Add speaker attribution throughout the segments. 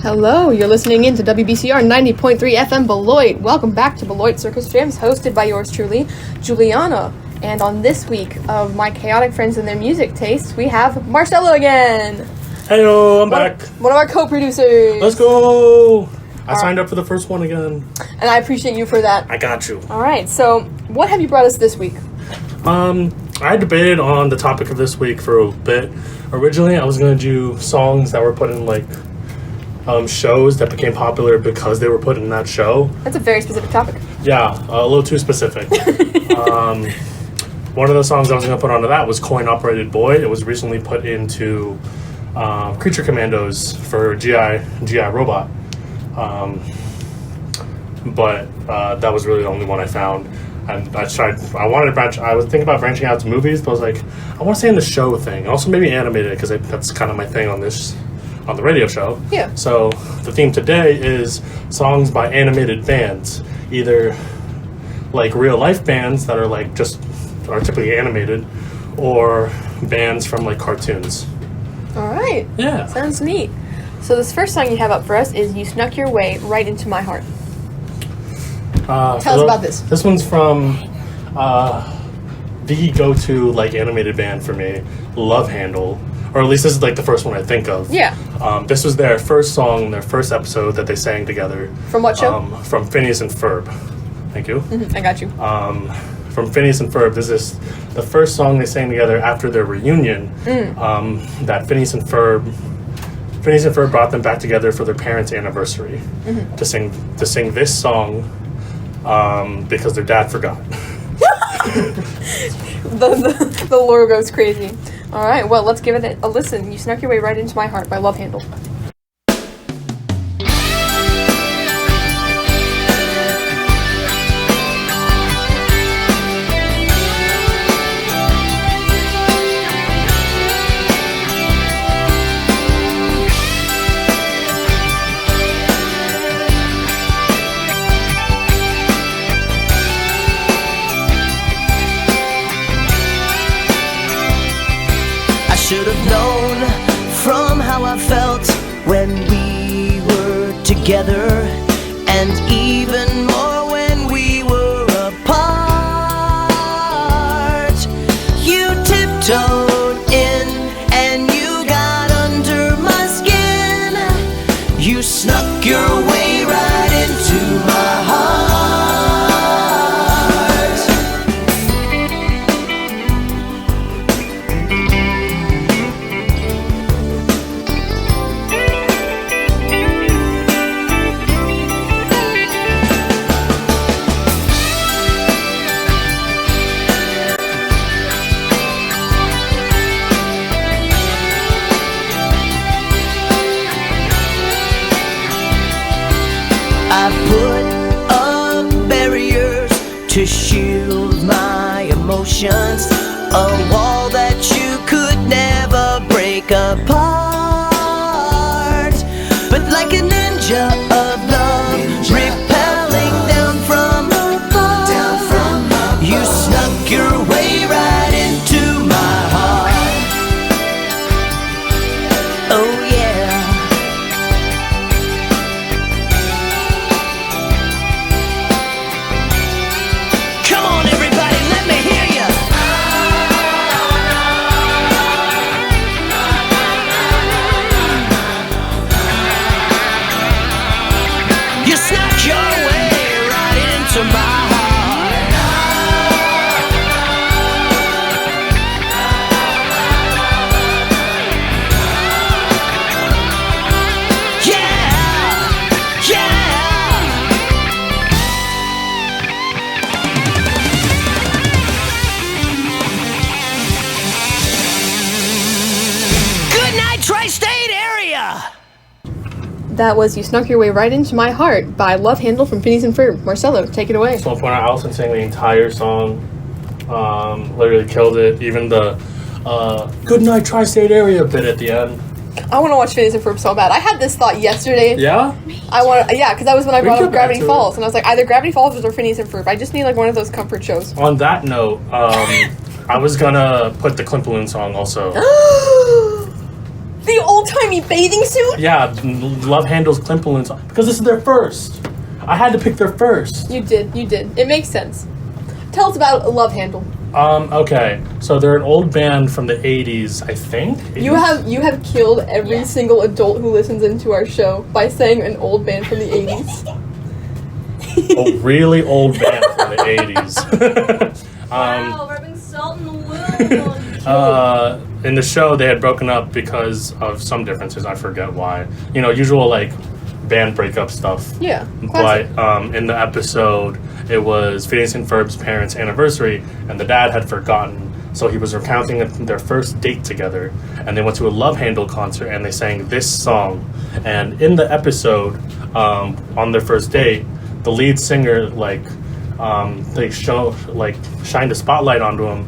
Speaker 1: Hello, you're listening in to WBCR 90.3 FM Beloit. Welcome back to Beloit Circus Jams, hosted by yours truly, Julianna. And on this week of My Chaotic Friends and Their Music Tastes, we have Marcelo again.
Speaker 2: Hello, I'm back.
Speaker 1: One of our co-producers.
Speaker 2: Let's go. I signed up for the first one again.
Speaker 1: And I appreciate you for that.
Speaker 2: I got you.
Speaker 1: All right, so what have you brought us this week?
Speaker 2: I debated on the topic of this week for a bit. Originally, I was going to do songs that were put in, shows that became popular because they were put in that show. That's
Speaker 1: a very specific topic.
Speaker 2: Yeah, a little too specific. One of the songs I was going to put onto that was Coin Operated Boy. It was recently put into Creature Commandos for GI Robot. But that was really the only one I found. And I was thinking about branching out to movies, but I was like, I want to stay in the show thing. Also maybe animated, because that's kind of my thing on the radio show.
Speaker 1: Yeah.
Speaker 2: So the theme today is songs by animated bands. Either like real life bands that are are typically animated, or bands from cartoons.
Speaker 1: All right.
Speaker 2: Yeah.
Speaker 1: Sounds neat. So this first song you have up for us is You Snuck Your Way Right Into My Heart. Tell us about this.
Speaker 2: This one's from the go-to animated band for me, Love Handle, or at least this is the first one I think of.
Speaker 1: Yeah.
Speaker 2: This was their first song, their first episode that they sang together.
Speaker 1: From what show?
Speaker 2: From Phineas and Ferb. Thank you.
Speaker 1: I got you.
Speaker 2: From Phineas and Ferb. This is the first song they sang together after their reunion. That Phineas and Ferb brought them back together for their parents' anniversary to sing this song. Because their dad forgot.
Speaker 1: the lore goes crazy. All right, well, let's give it a listen. You Snuck Your Way Right Into My Heart by Love Handle.
Speaker 3: Should have known from how I felt when we were together, and even more when we were apart. You tiptoed in and you got under my skin. You snuck your way right into my heart. To shield my emotions, a wall that you could never break apart. But like a ninja of love, repelling down from above, you snuck your way right into my heart. Oh yeah.
Speaker 1: That was You Snuck Your Way Right Into My Heart by Love Handle from Phineas and Ferb. Marcelo, take it away.
Speaker 2: So I'll point out Allison sang the entire song. Literally killed it. Even the Good Night Tri-State Area bit at the end.
Speaker 1: I want to watch Phineas and Ferb so bad. I had this thought yesterday.
Speaker 2: Yeah?
Speaker 1: Because that was when I brought up Gravity Falls. And I was like, either Gravity Falls or Phineas and Ferb. I just need one of those comfort shows.
Speaker 2: On that note, I was gonna put the Klimpaloon song also.
Speaker 1: The old-timey bathing suit?
Speaker 2: Yeah, Love Handle's Climp Balloons. Because this is their first. I had to pick their first.
Speaker 1: You did. It makes sense. Tell us about Love Handle.
Speaker 2: Okay. So they're an old band from the 80s, I think. 80s?
Speaker 1: You have killed every single adult who listens into our show by saying an old band from the 80s.
Speaker 2: A really old band from the 80s.
Speaker 4: Wow, rubbing salt in the wound.
Speaker 2: In the show, they had broken up because of some differences. I forget why. Usual, like, band breakup stuff.
Speaker 1: Yeah, classic.
Speaker 2: But in the episode, it was Phineas and Ferb's parents' anniversary, and the dad had forgotten. So he was recounting their first date together, and they went to a Love Handle concert, and they sang this song. And in the episode, on their first date, the lead singer, they shined a spotlight onto him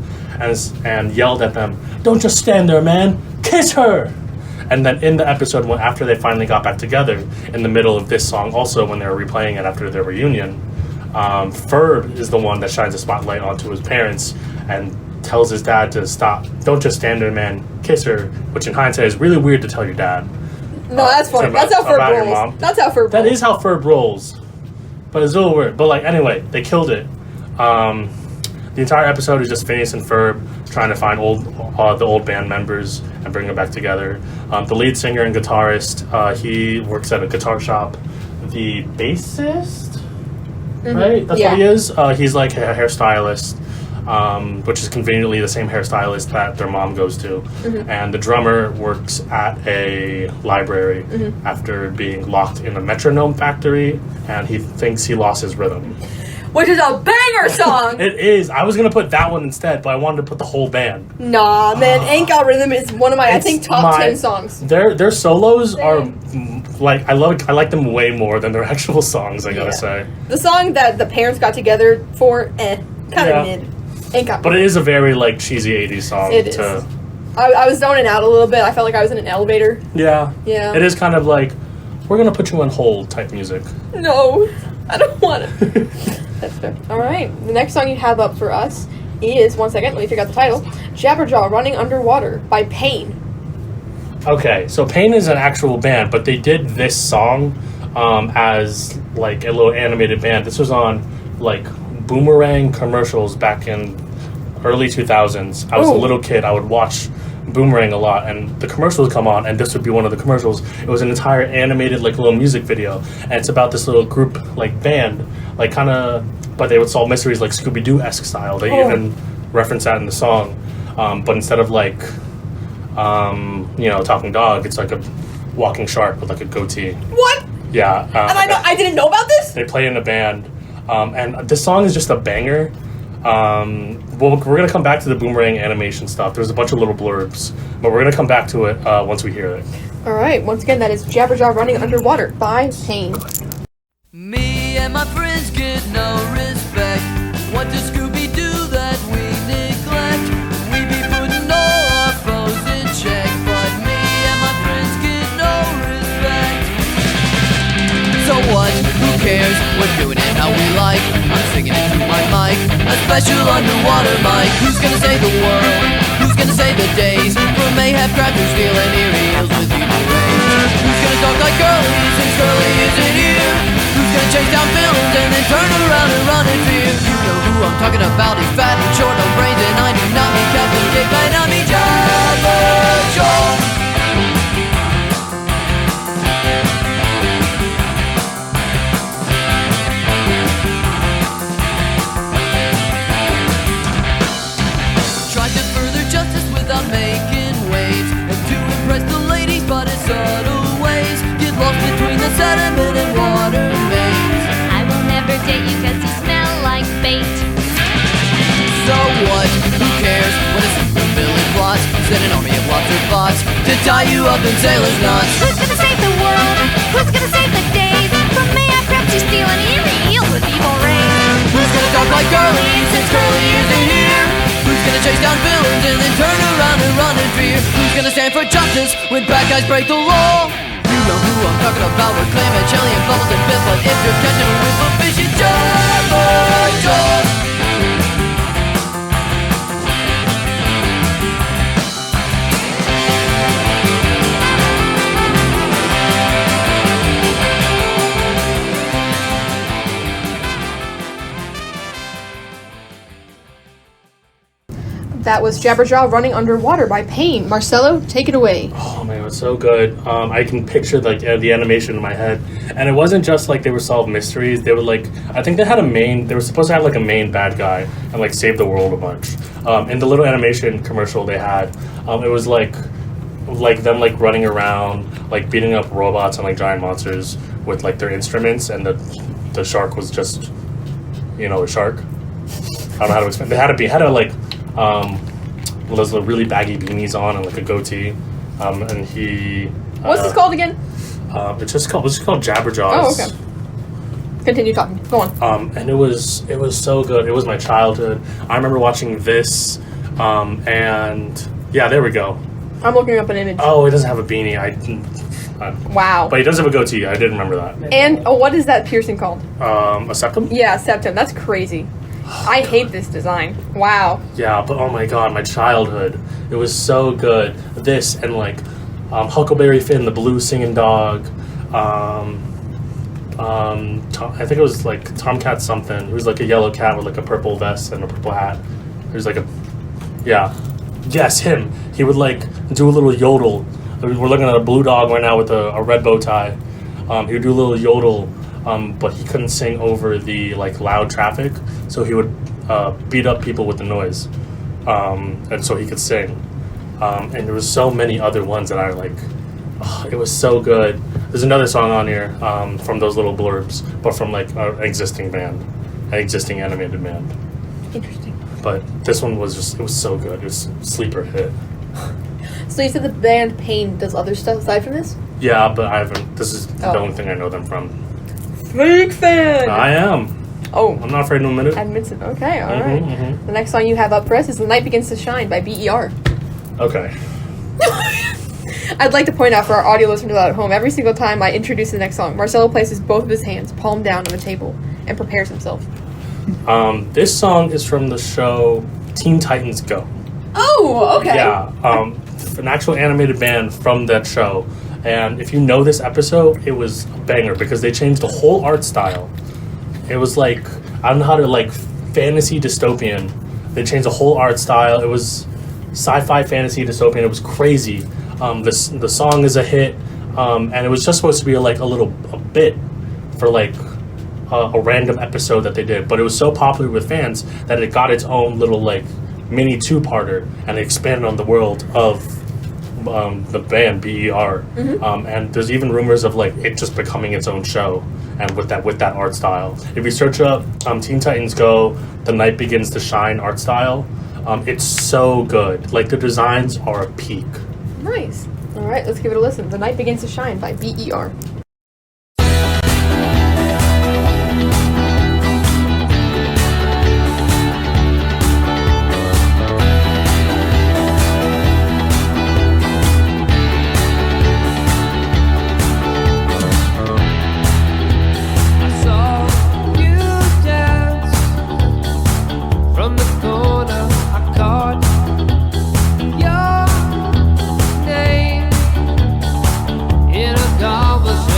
Speaker 2: and yelled at them, "Don't just stand there, man! Kiss her!" And then in the episode, after they finally got back together, in the middle of this song, also when they were replaying it after their reunion, Ferb is the one that shines a spotlight onto his parents and tells his dad to stop. "Don't just stand there, man! Kiss her!" Which in hindsight is really weird to tell your dad.
Speaker 1: No, that's funny. That's how Ferb rolls. That's how Ferb rolls.
Speaker 2: That is how Ferb rolls. But it's a little weird. But anyway, they killed it. The entire episode is just Phineas and Ferb trying to find the old band members and bring them back together. The lead singer and guitarist, he works at a guitar shop. The bassist, right? That's what he is. He's like a hairstylist, which is conveniently the same hairstylist that their mom goes to. And the drummer works at a library after being locked in a metronome factory, and he thinks he lost his rhythm.
Speaker 1: Which is a banger song!
Speaker 2: It is. I was going to put that one instead, but I wanted to put the whole band.
Speaker 1: Nah, man. Ain't Got Rhythm is one of my, top 10 songs.
Speaker 2: Their solos are, I like them way more than their actual songs, I gotta say.
Speaker 1: The song that the parents got together for, kind of mid. Ain't Got Rhythm.
Speaker 2: But it is a very, cheesy 80s song.
Speaker 1: It is. I was zoning out a little bit. I felt like I was in an elevator.
Speaker 2: Yeah.
Speaker 1: Yeah.
Speaker 2: It is kind of like, we're going to put you on hold type music.
Speaker 1: No, I don't want to. That's fair. All right. The next song you have up for us is, one second, let me figure out the title, Jabberjaw Running Underwater by Pain.
Speaker 2: Okay, so Pain is an actual band, but they did this song as, a little animated band. This was on, Boomerang commercials back in early 2000s. I was a little kid. I would watch Boomerang a lot, and the commercials come on, and this would be one of the commercials. It was an entire animated little music video, and it's about this little group band, but they would solve mysteries Scooby-Doo-esque style. They even reference that in the song, but instead of talking dog, it's like a walking shark with a goatee.
Speaker 1: What?
Speaker 2: Yeah.
Speaker 1: And I didn't know about this?
Speaker 2: They play in a band, and this song is just a banger. We're going to come back to the Boomerang animation stuff. There's a bunch of little blurbs, but we're going to come back to it once we hear it.
Speaker 1: All right. Once again, that is Jabberjaw Running Underwater by Pain.
Speaker 3: Me and my friends get no respect. What does Scooby do that we neglect? We be putting all our foes in check, but me and my friends get no respect. So what? Who cares? We're doing it how we like. I'm singing it to my mic, a special underwater mic. Who's gonna save the world? Who's gonna save the days? From mayhap crackers, stealing earrings with evil rays. Who's gonna talk like Curly since Curly isn't here? Who's gonna chase down villains and then turn around and run in fear? You know who I'm talking about. He's fat and short on brains, and I do not mean Captain Dick, I not mean Jabberjaw. Sediment and water maze.
Speaker 4: I will never date you cause you smell like bait.
Speaker 3: So what? Who cares? What is the villain plot? Send an army of lobster bots to tie you up in sailor's knots.
Speaker 4: Who's gonna save the world? Who's gonna save the days? From me I perhaps you steal an eel with evil rays.
Speaker 3: Who's gonna talk like Curly since Curly isn't here? Who's gonna chase down villains and then turn around and run in fear? Who's gonna stand for justice when bad guys break the law? You know who I'm talking about. We're claiming jelly and bubbles and bit, but if you're catching a whiff of fish, it's Jabberjaw.
Speaker 1: That was Jabberjaw Running Underwater by Pain. Marcelo, take it away.
Speaker 2: Oh man, it was so good. I can picture like the animation in my head, and it wasn't just like they were solving mysteries. They were like, I think they had a main. They were supposed to have like a main bad guy and like save the world a bunch. In the little animation commercial they had, it was like them like running around, like beating up robots and like giant monsters with like their instruments, and the shark was just, a shark. I don't know how to explain. They had a like. Those really baggy beanies on and like a goatee, and he.
Speaker 1: What's this called again?
Speaker 2: It's just called Jabberjaws.
Speaker 1: Oh, okay. Continue talking. Go on.
Speaker 2: And it was so good. It was my childhood. I remember watching this, and yeah, there we go.
Speaker 1: I'm looking up an image.
Speaker 2: Oh, he doesn't have a beanie.
Speaker 1: Wow.
Speaker 2: But he does have a goatee. I did remember that.
Speaker 1: And what is that piercing called?
Speaker 2: A septum?
Speaker 1: Yeah, septum. That's crazy. I hate this design. Wow.
Speaker 2: Yeah, but oh my god, my childhood. It was so good. This and like Huckleberry Finn, the blue singing dog. I think it was like Tomcat something. It was like a yellow cat with like a purple vest and a purple hat. It was like yes, him. He would like do a little yodel. We're looking at a blue dog right now with a red bow tie. He would do a little yodel. But he couldn't sing over the like loud traffic, so he would beat up people with the noise, and so he could sing. And there was so many other ones that I like. It was so good. There's another song on here from those little blurbs, but from like an existing animated band.
Speaker 1: Interesting.
Speaker 2: But this one was it was so good. It was a sleeper hit.
Speaker 1: So you said the band Pain does other stuff aside from this?
Speaker 2: Yeah, but I haven't. This is the only thing I know them from.
Speaker 1: Fake fan!
Speaker 2: I am.
Speaker 1: Oh.
Speaker 2: I'm not afraid to admit it.
Speaker 1: Admits it. Okay, alright. The next song you have up for us is The Night Begins to Shine by BER.
Speaker 2: Okay.
Speaker 1: I'd like to point out for our audio listeners at home, every single time I introduce the next song, Marcelo places both of his hands palm down on the table and prepares himself.
Speaker 2: This song is from the show Teen Titans Go.
Speaker 1: Oh, okay.
Speaker 2: Yeah, an actual animated band from that show. And if you know this episode, it was a banger because they changed the whole art style. It was like, I don't know how to like fantasy dystopian. They changed the whole art style. It was sci-fi fantasy dystopian. It was crazy. The song is a hit, and it was just supposed to be a bit for like a random episode that they did. But it was so popular with fans that it got its own little like mini two-parter, and it expanded on the world of the band BER, and there's even rumors of like it just becoming its own show, and with that art style. If you search up Teen Titans Go, The Night Begins to Shine art style, it's so good. Like the designs are a peak.
Speaker 1: Nice. All right, let's give it a listen. The Night Begins to Shine by BER.
Speaker 5: Conversation.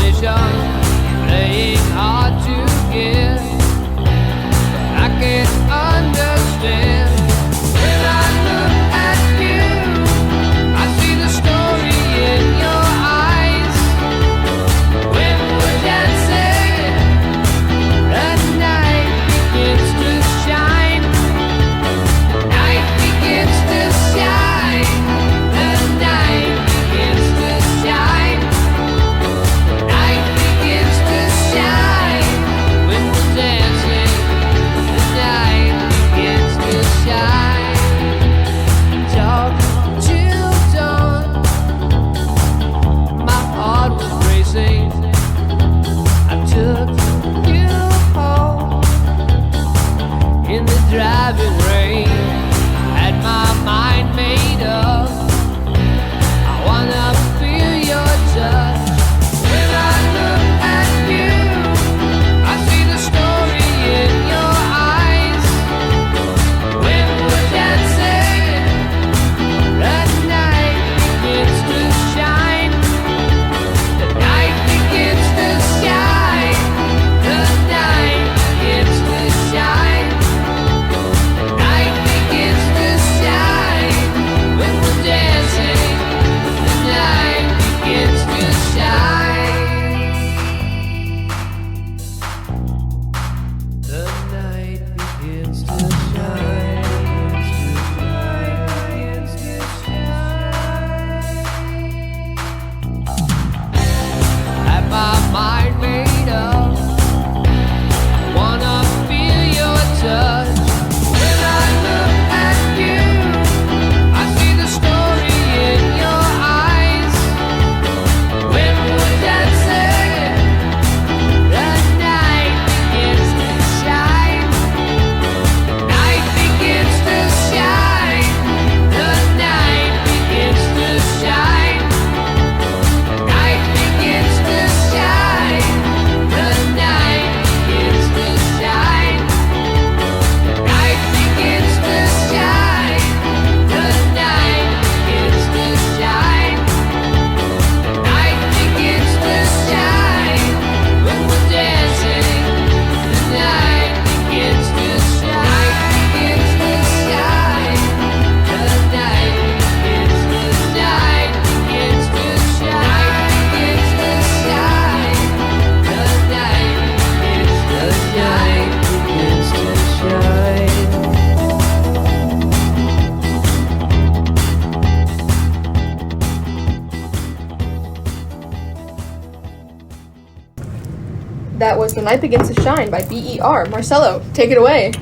Speaker 1: That was The Night Begins to Shine by BER. Marcelo, take it away.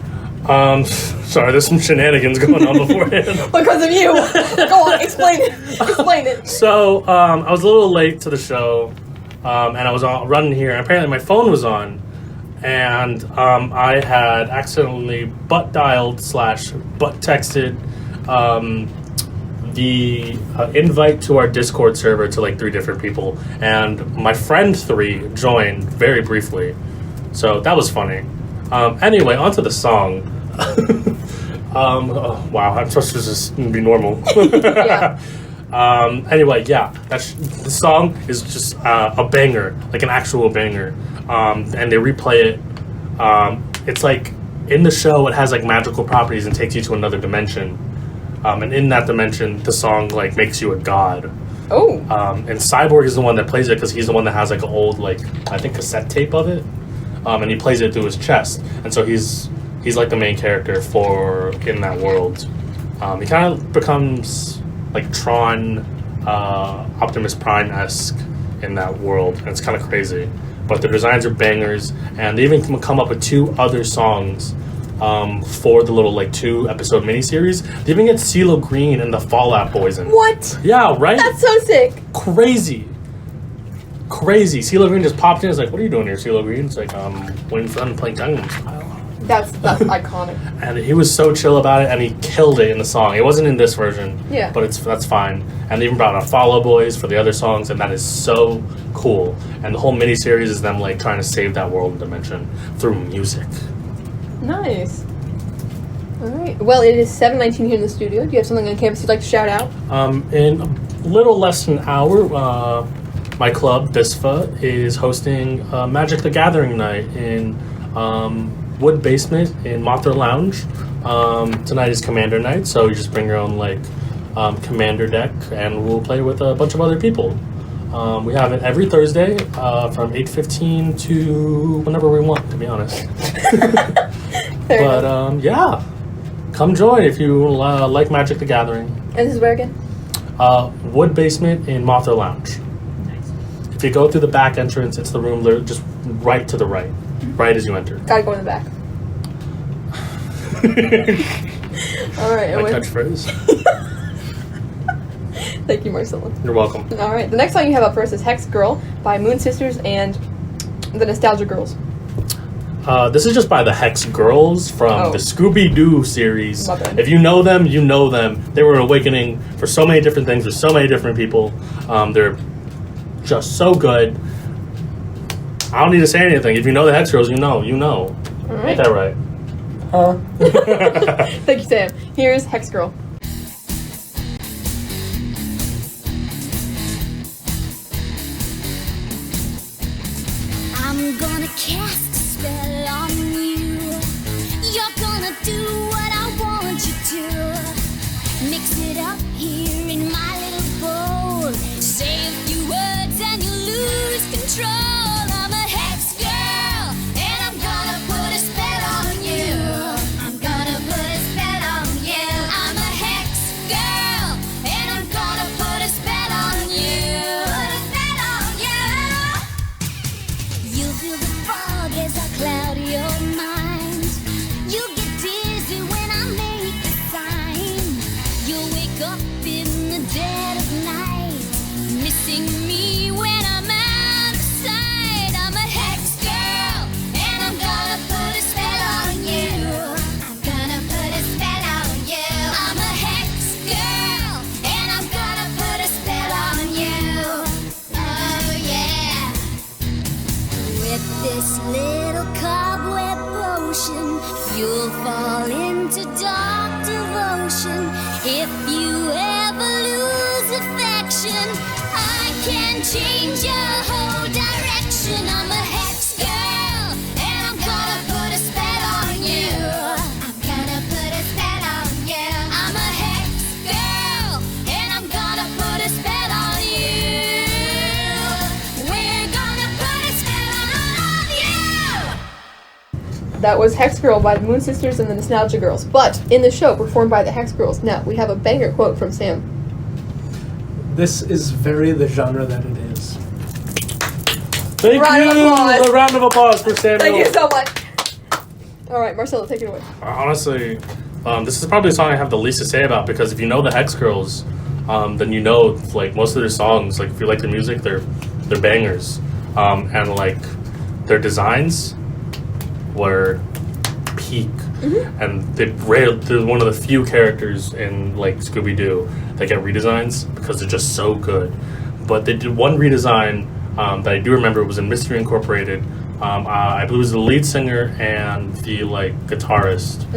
Speaker 2: Sorry, there's some shenanigans going on beforehand.
Speaker 1: Because of you. Go on, explain it. Explain it.
Speaker 2: So, I was a little late to the show, and I was running here, and apparently my phone was on, and I had accidentally butt dialed / butt texted the invite to our Discord server to like 3 different people, and my friend 3 joined very briefly, so that was funny. Anyway, onto the song. Oh, wow, I'm supposed to just be normal.
Speaker 1: Yeah.
Speaker 2: Anyway, yeah, the song is just a banger, like an actual banger, and they replay it. It's like in the show, it has like magical properties and takes you to another dimension. And in that dimension, the song like makes you a god.
Speaker 1: Oh.
Speaker 2: And Cyborg is the one that plays it because he's the one that has like an old like I think cassette tape of it, and he plays it through his chest, and so he's like the main character in that world. He kind of becomes like Tron, Optimus Prime-esque in that world, and it's kind of crazy. But the designs are bangers, and they even come up with 2 other songs for the little like 2-episode miniseries. They even get CeeLo Green and the Fallout Boys in.
Speaker 1: What?
Speaker 2: Yeah, right?
Speaker 1: That's so sick.
Speaker 2: Crazy. CeeLo Green just popped in. It's like, what are you doing here, CeeLo Green? It's like, waiting for them to play Gangnam Style.
Speaker 1: That's iconic.
Speaker 2: And he was so chill about it, and he killed it in the song. It wasn't in this version,
Speaker 1: Yeah.
Speaker 2: but that's fine. And they even brought out Follow Boys for the other songs, and that is so cool. And the whole miniseries is them like trying to save that world and dimension through music.
Speaker 1: Nice. All right. Well, it is 7:19 here in the studio. Do you have something on campus you'd like to shout out?
Speaker 2: In a little less than an hour, my club, BISFA, is hosting Magic the Gathering night in Wood Basement in Mothra Lounge. Tonight is Commander night, so you just bring your own like Commander deck, and we'll play with a bunch of other people. We have it every Thursday from 8:15 to whenever we want, to be honest. But yeah, come join if you like Magic the Gathering.
Speaker 1: And this is where again?
Speaker 2: Wood Basement in Mothra Lounge.
Speaker 1: Nice.
Speaker 2: If you go through the back entrance, it's the room just right to the right. Right as you enter.
Speaker 1: Gotta go in the back. All right.
Speaker 2: My catchphrase.
Speaker 1: Thank you, Marcelo.
Speaker 2: You're welcome.
Speaker 1: All right. The next song you have up first is Hex Girl by Moon Sisters and the Nostalgia Girls.
Speaker 2: This is just by the Hex Girls from the Scooby-Doo series.
Speaker 1: My bad.
Speaker 2: If you know them, you know them. They were an awakening for so many different things, for so many different people. They're just so good. I don't need to say anything. If you know the Hex Girls, you know.
Speaker 1: All right.
Speaker 2: Ain't that right?
Speaker 1: Thank you, Sam. Here's Hex Girl.
Speaker 4: I'm gonna cast a spell on you. You're gonna do what I want you to. Mix it up here in my little bowl. Say a few words and you lose control. I'm a hex girl, and I'm gonna put a spell on you. I'm gonna put a spell on you. I'm a hex girl, and I'm gonna put a spell on you. Put a spell on you. You feel the fog as I cloud your mind. You get dizzy when I make a sign. You'll wake up in the dead of night, missing me when I'm outside. I'm a hex girl, and I'm gonna put a spell on you. I'm gonna put a spell on you. I'm a hex girl, and I'm gonna put a spell on you. Oh yeah. With this little cobweb potion, you'll fall into dark devotion. If you ever lose affection, I can change your whole direction. I'm a hex girl, and I'm gonna put a spell on you. I'm gonna put a spell on you. I'm a hex girl, and I'm gonna put a spell on you. We're gonna put a spell on you.
Speaker 1: That was Hex Girl by the Moon Sisters and the Nostalgia Girls. But in the show, performed by the Hex Girls. Now, we have a banger quote from Sam.
Speaker 5: This is very the genre that it is.
Speaker 2: Thank you. A round of applause for Samuel.
Speaker 1: Thank you so much. All right, Marcelo, take it away.
Speaker 2: Honestly, this is probably the song I have the least to say about because if you know the Hex Girls, then you know like most of their songs. Like if you like their music, they're bangers, and like their designs were peak, and they're one of the few characters in like Scooby-Doo that get redesigns because they're just so good. But they did one redesign that I do remember was in Mystery Incorporated. I believe it was the lead singer and the like guitarist.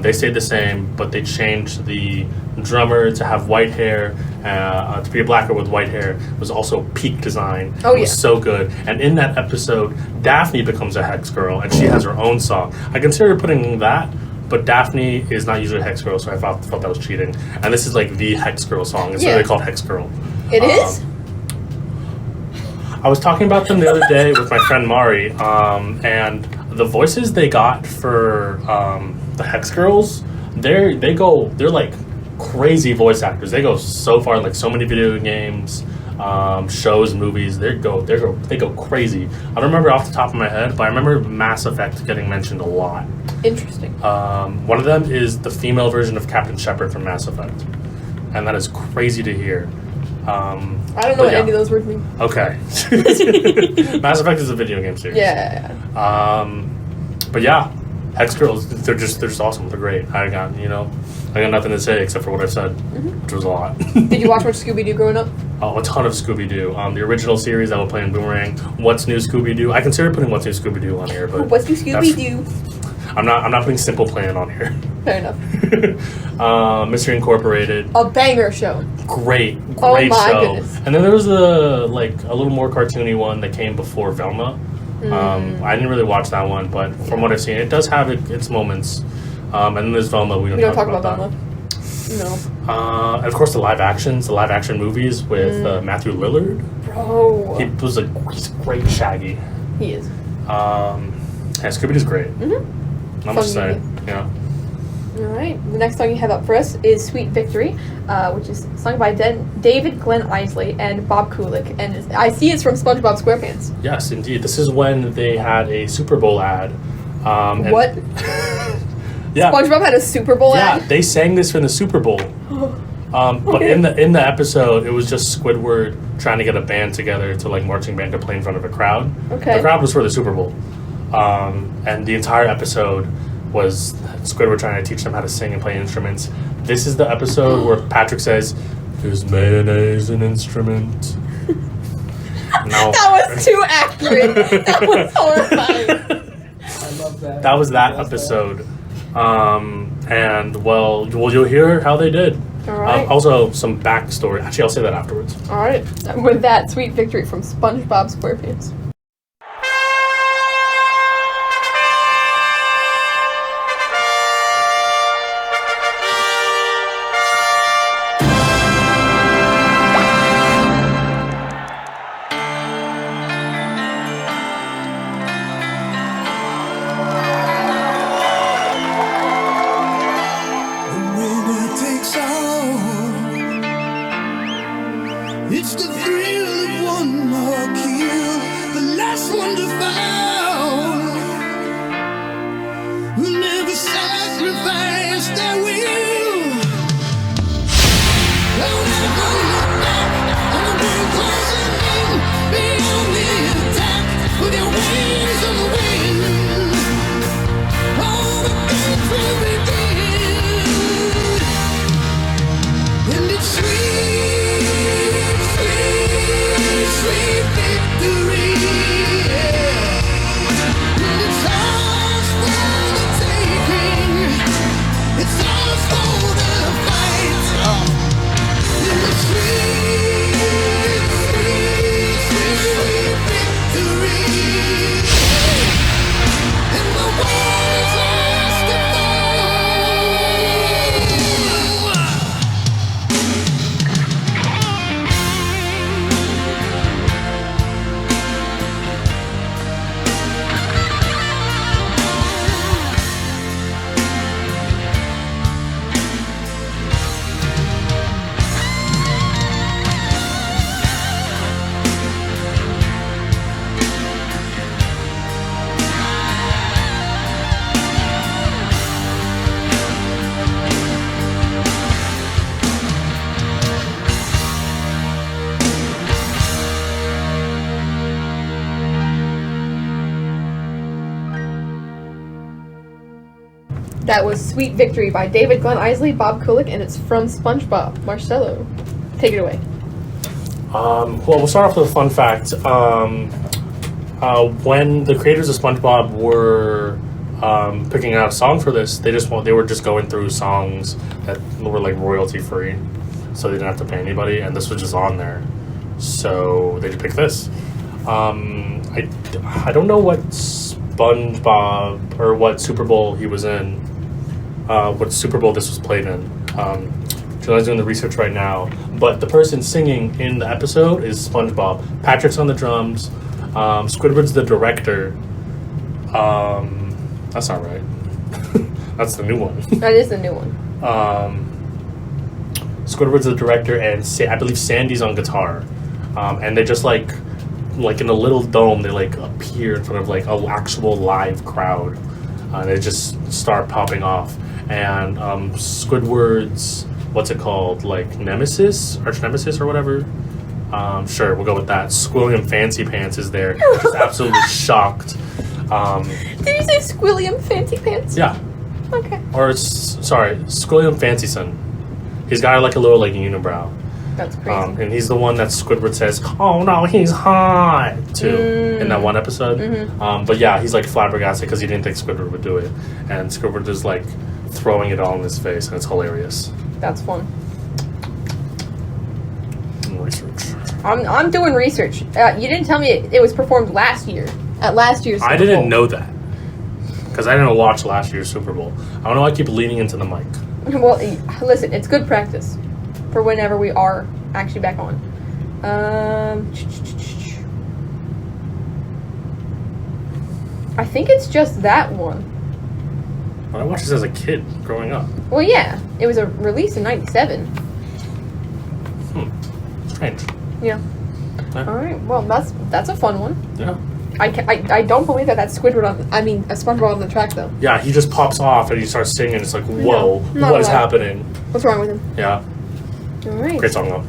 Speaker 2: They stayed the same, but they changed the drummer to have white hair, to be a black girl with white hair. It was also peak design.
Speaker 1: Oh,
Speaker 2: it was so good. And in that episode, Daphne becomes a Hex Girl, and she has her own song. I consider putting that, but Daphne is not usually a Hex Girl, so I felt that was cheating. And this is like the Hex Girl song. It's literally called Hex Girl.
Speaker 1: It is?
Speaker 2: I was talking about them the other day with my friend Mari, and the voices they got for the Hex Girls, they're like crazy voice actors. They go so far in like so many video games, shows, movies. They go crazy. I don't remember off the top of my head, but I remember Mass Effect getting mentioned a lot.
Speaker 1: Interesting.
Speaker 2: One of them is the female version of Captain Shepard from Mass Effect, and that is crazy to hear.
Speaker 1: I don't know what any of those words mean.
Speaker 2: Okay. Mass Effect is a video game series.
Speaker 1: Yeah.
Speaker 2: But yeah, Hex Girls, they're just awesome. They're great. I got nothing to say except for what I said, which was a lot.
Speaker 1: Did you watch much Scooby-Doo growing up?
Speaker 2: Oh, a ton of Scooby-Doo. The original series that would play in Boomerang. What's New Scooby-Doo? I consider putting What's New Scooby-Doo on here, but
Speaker 1: What's New Scooby-Doo?
Speaker 2: I'm not putting Simple Plan on here.
Speaker 1: Fair enough.
Speaker 2: Mystery Incorporated.
Speaker 1: A banger show.
Speaker 2: Great
Speaker 1: Oh my
Speaker 2: show.
Speaker 1: goodness.
Speaker 2: And then there was a little more cartoony one that came before Velma. I didn't really watch that one, but from what I've seen, it does have its moments. And then there's Velma. We don't talk about
Speaker 1: Velma. No.
Speaker 2: And of course, the live action movies with Matthew Lillard.
Speaker 1: Bro.
Speaker 2: He's great Shaggy.
Speaker 1: He is.
Speaker 2: And Scooby-Doo's great. I must say, yeah.
Speaker 1: All right. The next song you have up for us is "Sweet Victory," which is sung by David Glenn Isley and Bob Kulick, and I see it's from SpongeBob SquarePants.
Speaker 2: Yes, indeed. This is when they had a Super Bowl ad.
Speaker 1: What?
Speaker 2: Yeah.
Speaker 1: SpongeBob had a Super Bowl ad?
Speaker 2: Yeah, they sang this in the Super Bowl. But in the episode, it was just Squidward trying to get a band together to like marching band to play in front of a crowd.
Speaker 1: Okay.
Speaker 2: The crowd was for the Super Bowl, and the entire episode was Squidward trying to teach them how to sing and play instruments. This is the episode where Patrick says, "Is mayonnaise an instrument?" No.
Speaker 1: That was too accurate. That was horrifying.
Speaker 5: I love that.
Speaker 2: That was that episode. And well, you'll hear how they did.
Speaker 1: All right.
Speaker 2: Also, some backstory. Actually, I'll say that afterwards.
Speaker 1: All right. With that, "Sweet Victory" from SpongeBob SquarePants.
Speaker 6: It's the thrill of one more kill, the last one to fall. Who never sacrifice their will. Don't ever look back on the world closing in. Be on the attack with your wings on the wind. All the things will begin, and it's sweet. Sweet victory, yeah.
Speaker 1: That was Sweet Victory by David Glenn Isley, Bob Kulick, and it's from SpongeBob. Marcelo, take it away.
Speaker 2: Well, we'll start off with a fun fact. When the creators of SpongeBob were picking out a song for this, they were just going through songs that were like royalty free, so they didn't have to pay anybody, and this was just on there. So they just picked this. I don't know what SpongeBob or what Super Bowl he was in. What Super Bowl this was played in. Julianna's doing the research right now. But the person singing in the episode is SpongeBob. Patrick's on the drums. Squidward's the director. That's not right. That's the new one.
Speaker 1: That is the new one.
Speaker 2: Squidward's the director, and I believe Sandy's on guitar. And they just like in a little dome, they like appear in front of like an actual live crowd. They just start popping off. And Squidward's, what's it called? Like arch nemesis or whatever. Sure, we'll go with that. Squilliam Fancy Pants is there. Just absolutely shocked.
Speaker 1: Did you say Squilliam Fancy Pants?
Speaker 2: Yeah.
Speaker 1: Okay.
Speaker 2: Or, Squilliam Fancyson. He's got like a little like unibrow.
Speaker 1: That's crazy.
Speaker 2: And he's the one that Squidward says, "Oh no, he's hot," to in that one episode.
Speaker 1: Mm-hmm.
Speaker 2: But yeah, he's like flabbergasted because he didn't think Squidward would do it, and Squidward is like throwing it all in his face, and it's hilarious.
Speaker 1: That's fun.
Speaker 2: Research.
Speaker 1: I'm doing research. You didn't tell me it was performed last year at last year's Super
Speaker 2: I didn't
Speaker 1: Bowl.
Speaker 2: know that because I didn't watch last year's Super Bowl. I don't know. I keep leaning into the mic.
Speaker 1: Well, listen, it's good practice for whenever we are actually back on. I think it's just that one.
Speaker 2: But I watched this as a kid growing up.
Speaker 1: Well, yeah, it was a release in '97.
Speaker 2: Strange.
Speaker 1: Yeah.
Speaker 2: Yeah.
Speaker 1: All right. Well, that's a fun one.
Speaker 2: Yeah.
Speaker 1: I don't believe that's Squidward a SpongeBob on the track though.
Speaker 2: Yeah, he just pops off and he starts singing. It's like, whoa,
Speaker 1: not
Speaker 2: what is
Speaker 1: allowed.
Speaker 2: happening?
Speaker 1: What's wrong with him?
Speaker 2: Yeah.
Speaker 1: All right.
Speaker 2: Great song though.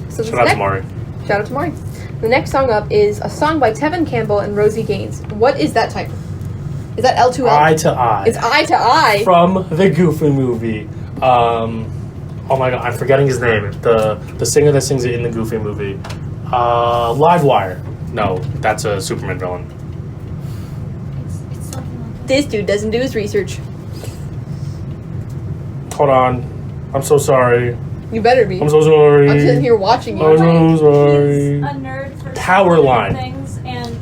Speaker 1: So
Speaker 2: Shout out to Mari.
Speaker 1: Shout out to Mari. The next song up is a song by Tevin Campbell and Rosie Gaines. What is that type? Is that L2L?
Speaker 2: Eye to Eye.
Speaker 1: It's Eye to Eye.
Speaker 2: From the Goofy movie. Oh my god, I'm forgetting his name. The singer that sings it in the Goofy movie. Livewire. No, that's a Superman villain.
Speaker 4: It's something like that.
Speaker 1: This dude doesn't do his research.
Speaker 2: Hold on. I'm so sorry.
Speaker 1: You better be.
Speaker 2: I'm so sorry.
Speaker 1: I'm sitting here watching you.
Speaker 2: I'm so sorry.
Speaker 7: He's a nerd for
Speaker 2: Powerline.
Speaker 7: things, and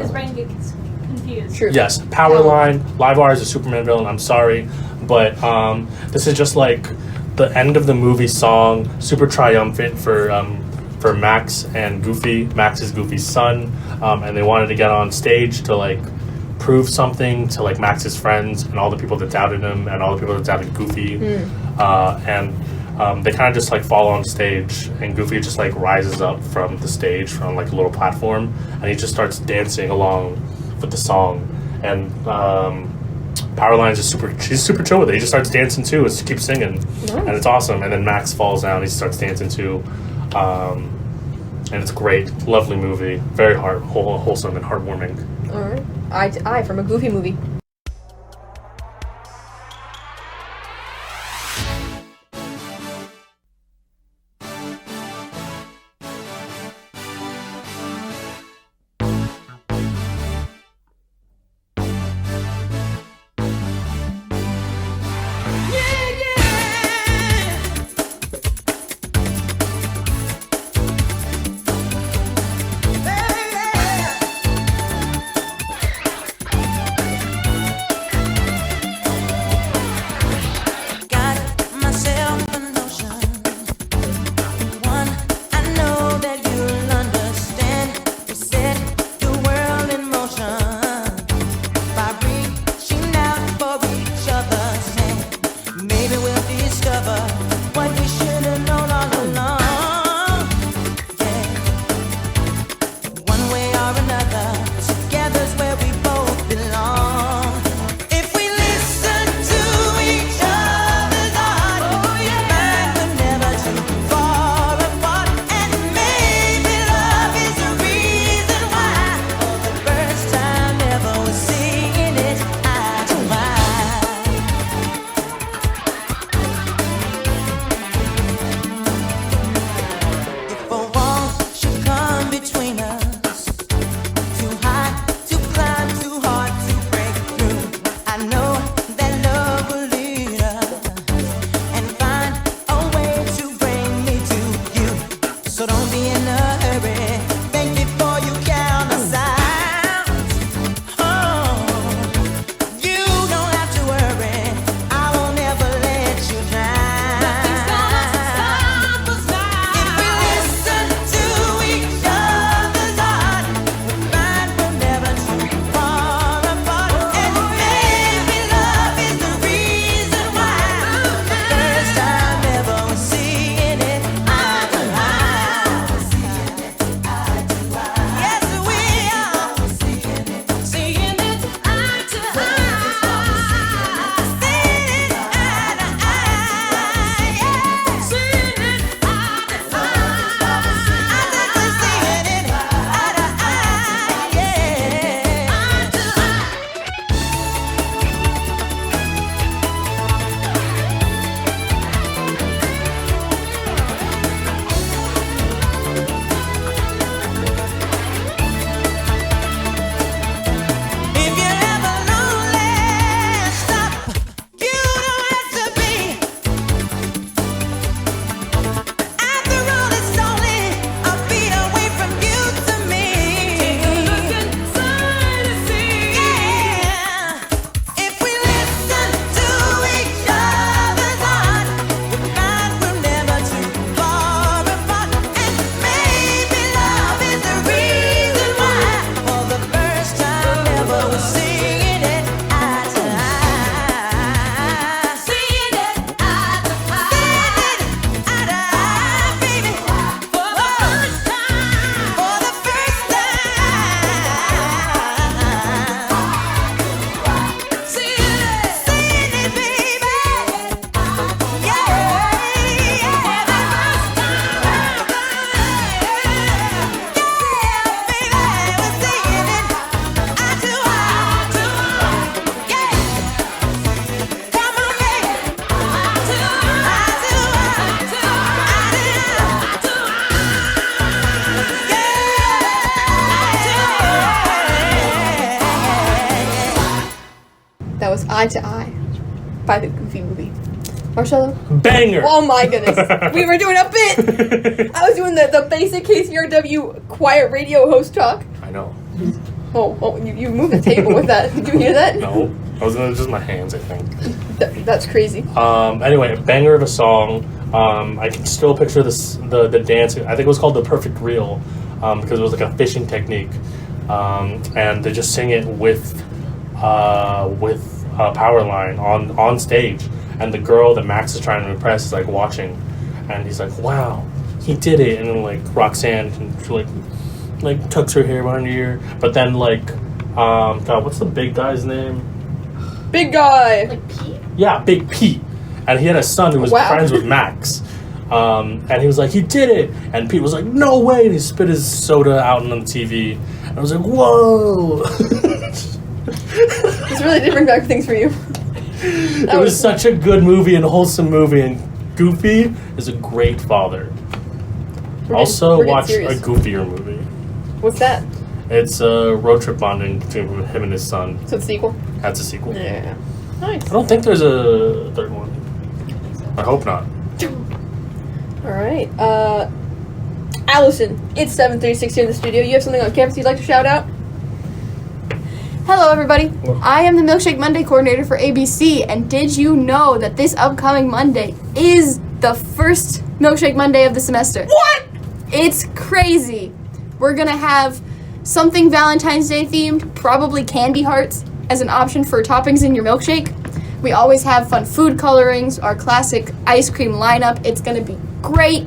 Speaker 7: his brain gets confused.
Speaker 1: True.
Speaker 2: Yes, Powerline. Livewire is a Superman villain. I'm sorry, but this is just like the end of the movie song, super triumphant for Max and Goofy. Max is Goofy's son, and they wanted to get on stage to like prove something to like Max's friends and all the people that doubted him and all the people that doubted Goofy, and they kind of just like fall on stage, and Goofy just like rises up from the stage from like a little platform, and he just starts dancing along with the song, and Powerline is she's super chill with it. He just starts dancing too, and keeps singing, and it's awesome. And then Max falls down, he starts dancing too, and it's great, lovely movie, very wholesome and heartwarming.
Speaker 1: All right. Eye to Eye from a Goofy movie. was Eye to Eye by the Goofy movie. Marcelo?
Speaker 2: Banger!
Speaker 1: Oh my goodness. We were doing a bit! I was doing the basic KCRW quiet radio host talk.
Speaker 2: I know.
Speaker 1: Oh, you moved the table with that. Did you hear that?
Speaker 2: No. I was gonna just my hands, I think.
Speaker 1: That's crazy.
Speaker 2: Anyway, banger of a song. I can still picture the dance. I think it was called The Perfect Reel, because it was like a fishing technique. And they just sing it with power line on stage. And the girl that Max is trying to impress is like watching, and he's like, "Wow, he did it!" And then like Roxanne, she like tucks her hair behind her ear. But then like, God, what's the big guy's name?
Speaker 1: Big guy.
Speaker 7: Like Pete?
Speaker 2: Yeah, Big Pete. And he had a son who was friends with Max. And he was like, "He did it!" And Pete was like, "No way!" And he spit his soda out on the TV. And I was like, "Whoa!"
Speaker 1: It's really different type of things for you.
Speaker 2: It was such a good movie and wholesome movie, and Goofy is a great father. Also, watch a goofier movie.
Speaker 1: What's that?
Speaker 2: It's a road trip bonding between him and his son.
Speaker 1: So it's a sequel?
Speaker 2: That's a sequel.
Speaker 1: Yeah. Nice.
Speaker 2: I don't think there's a third one. I hope not.
Speaker 1: Alright. Allison, it's 7:36 here in the studio. You have something on campus you'd like to shout out? Hello, everybody. I am the Milkshake Monday coordinator for ABC, and did you know that this upcoming Monday is the first Milkshake Monday of the semester? What? It's crazy. We're gonna have something Valentine's Day themed, probably candy hearts, as an option for toppings in your milkshake. We always have fun food colorings, our classic ice cream lineup. It's gonna be great.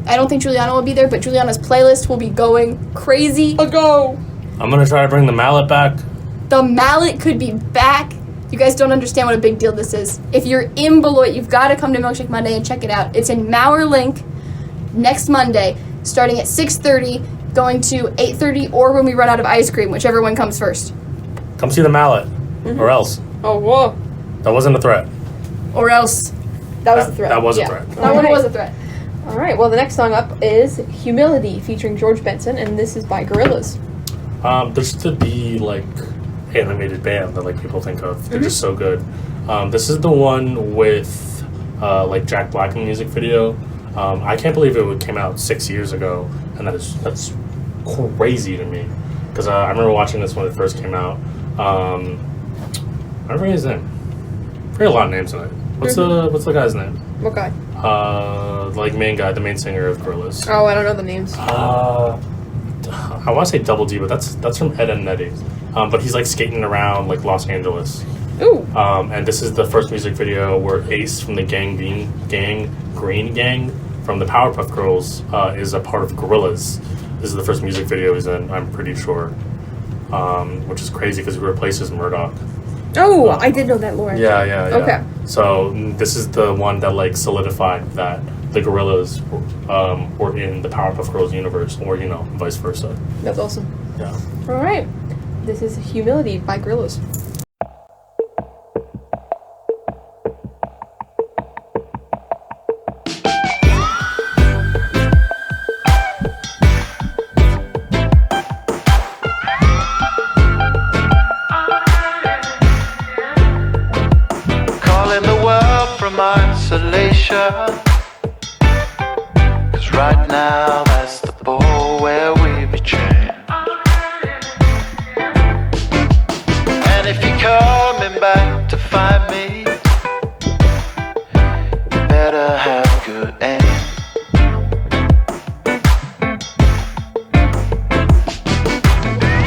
Speaker 1: I don't think Julianna will be there, but Julianna's playlist will be going crazy. Go!
Speaker 2: I'm gonna try to bring the mallet back.
Speaker 1: The mallet could be back. You guys don't understand what a big deal this is. If you're in Beloit, you've got to come to Milkshake Monday and check it out. It's in Mauer Link next Monday, starting at 6:30, going to 8:30, or when we run out of ice cream, whichever one comes first.
Speaker 2: Come see the mallet, or else.
Speaker 1: Oh, whoa.
Speaker 2: That wasn't a threat.
Speaker 1: Or else. That was a threat.
Speaker 2: That was a threat.
Speaker 1: That one was a threat. All right, well, the next song up is Humility, featuring George Benson, and this is by Gorillaz.
Speaker 2: There's to be, like, animated band that, like, people think of. They're just so good. This is the one with, like, Jack Black in the music video. I can't believe it came out 6 years ago, and that's crazy to me. Because I remember watching this when it first came out. I don't remember his name. I forget a lot of names in it. What's the guy's name?
Speaker 1: What guy?
Speaker 2: Like main guy, the main singer of Gorillaz.
Speaker 1: Oh, I don't know the names.
Speaker 2: I want to say Double D, but that's from Ed and Eddie. But he's like skating around like Los Angeles.
Speaker 1: Ooh.
Speaker 2: And this is the first music video where Ace from the Green Gang from the Powerpuff Girls is a part of Gorillaz. This is the first music video he's in, I'm pretty sure. Which is crazy because he replaces Murdoch.
Speaker 1: Oh, I did know that, Lauren.
Speaker 2: Yeah.
Speaker 1: Okay.
Speaker 2: So this is the one that like solidified that the Gorillaz were in the Powerpuff Girls universe, or vice versa.
Speaker 1: That's awesome.
Speaker 2: Yeah.
Speaker 1: All right. This is Humility by Gorillaz.
Speaker 8: Calling the world from isolation, 'cause right now that's the ball where we be trained. And if you're coming back to find me, you better have good aim.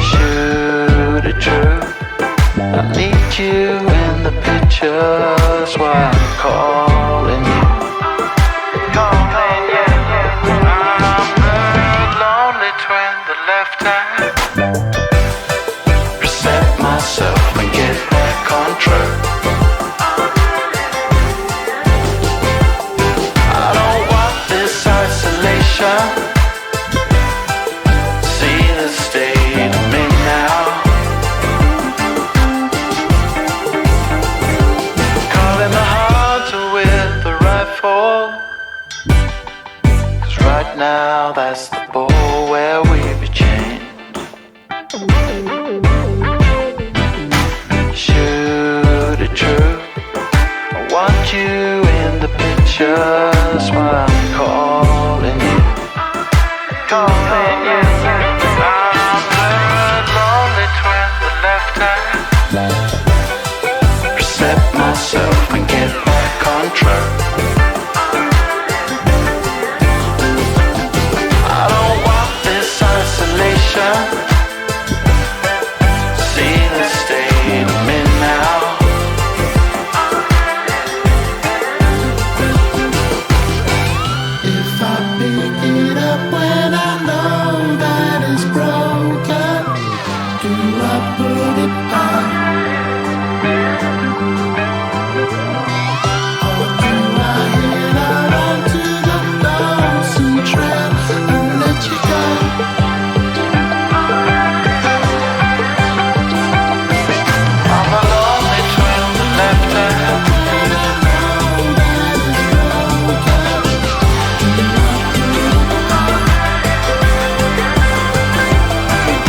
Speaker 8: Shoot it true, I need you in the pictures while I'm calling you. I'm the lonely twin that left hand. Reset myself and get back on track. I don't want this isolation. See the state of me now. Calling the hunter with the rifle, 'cause right now that's the ball where we be chained. Shoot pictures while I'm calling you. Calling you. I'm the lonely twin that left her. Reset myself and get back on track. I don't want this isolation. See the state I'm in now.
Speaker 6: If I pick it up when I know that it's broken, do I put it back? Or do I head out onto the lonesome trail and let you go?
Speaker 8: I'm a lonely twin that left her.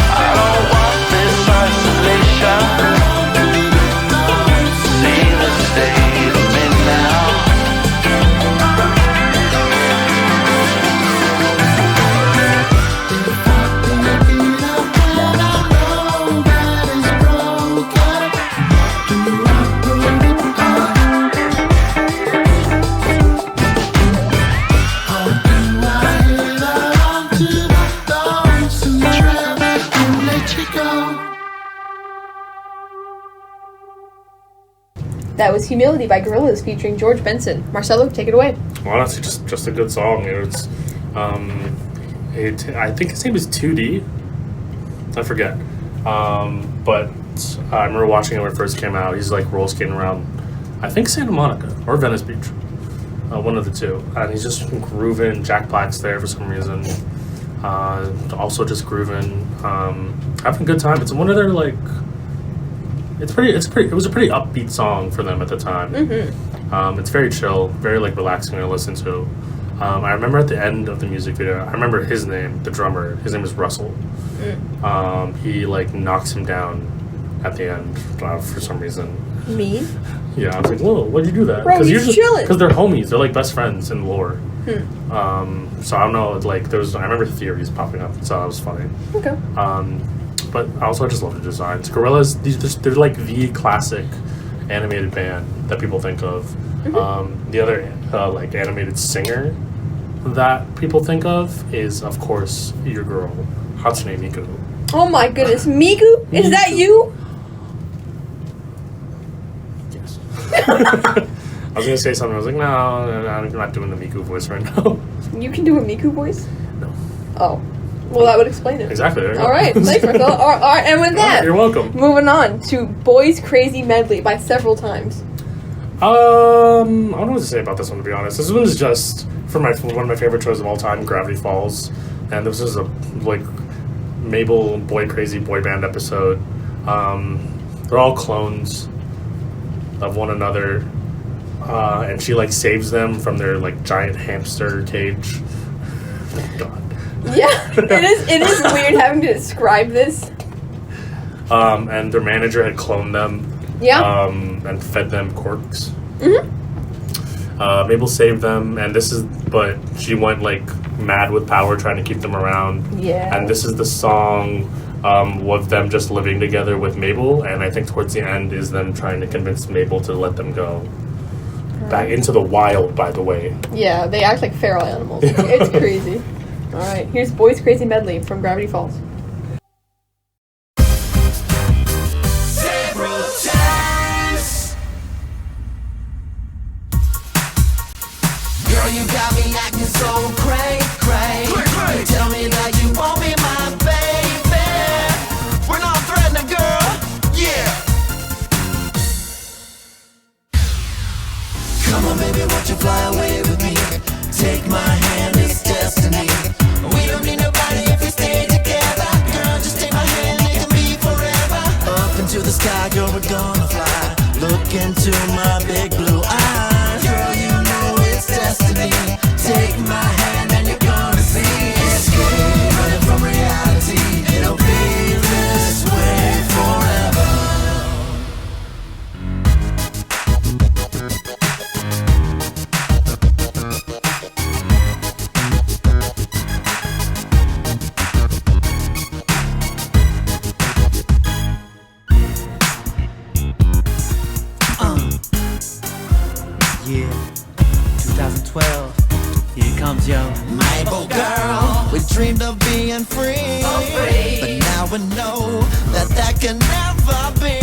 Speaker 8: I don't want this isolation. See the state I'm in now.
Speaker 1: That was Humility by Gorillaz featuring George Benson. Marcelo, take it away.
Speaker 2: Honestly, just a good song. It's, I think his name is 2D. I forget. But I remember watching it when it first came out. He's like roller skating around, I think Santa Monica or Venice Beach, one of the two. And he's just grooving. Jack Black's there for some reason. Also just grooving, having a good time. It's one of their like. It was a pretty upbeat song for them at the time. Mm-hmm. It's very chill, very like relaxing to listen to. I remember at the end of the music video, I remember his name, the drummer. His name is Russell. He like knocks him down at the end for some reason.
Speaker 1: Me?
Speaker 2: Yeah, I was like, whoa, why'd you do that?
Speaker 1: Bro, he's chilling.
Speaker 2: Because they're homies. They're like best friends in lore. So I don't know. Like I remember theories popping up, so that was funny.
Speaker 1: Okay.
Speaker 2: But also I just love the designs. Gorillaz, they're like the classic animated band that people think of. Mm-hmm. The other like animated singer that people think of is, of course, your girl, Hatsune Miku.
Speaker 1: Oh my goodness, Miku? Is that you?
Speaker 2: Yes. I was gonna say something. I was like, no, I'm not doing the Miku voice right now.
Speaker 1: You can do a Miku voice?
Speaker 2: No.
Speaker 1: Oh. Well, that would explain it.
Speaker 2: Exactly. There you go.
Speaker 1: All right. Thanks, Marcelo. All right, and with that,
Speaker 2: you're welcome.
Speaker 1: Moving on to Boys Crazy Medley by Several Times.
Speaker 2: I don't know what to say about this one, to be honest. This one is just one of my favorite shows of all time, Gravity Falls, and this is a like Mabel Boy Crazy boy band episode. They're all clones of one another, and she like saves them from their like giant hamster cage. God.
Speaker 1: Yeah, it is weird having to describe this.
Speaker 2: And their manager had cloned them.
Speaker 1: Yeah.
Speaker 2: And fed them corks.
Speaker 1: Mm-hmm.
Speaker 2: Mabel saved them, but she went like mad with power trying to keep them around.
Speaker 1: Yeah.
Speaker 2: And this is the song of them just living together with Mabel, and I think towards the end is them trying to convince Mabel to let them go. Back into the wild, by the way.
Speaker 1: Yeah, they act like feral animals. It's crazy. All right, here's Boys Crazy Medley from Gravity Falls.
Speaker 6: Several times. Girl, you got me acting so cray. You tell me that you won't be my baby. We're not threatening, girl. Yeah. Come on, baby, won't you fly away with me? Take my hand, it's destiny. We don't need nobody if we stay together. Girl, just take my hand, it can be forever. Up into the sky, girl, we're gonna fly. Look into my big blue eyes. Girl, you know it's destiny. Take my hand and you're gonna see. Escape, running from reality. It'll be this way forever. girl. We dreamed of being free, but now we know that can never be.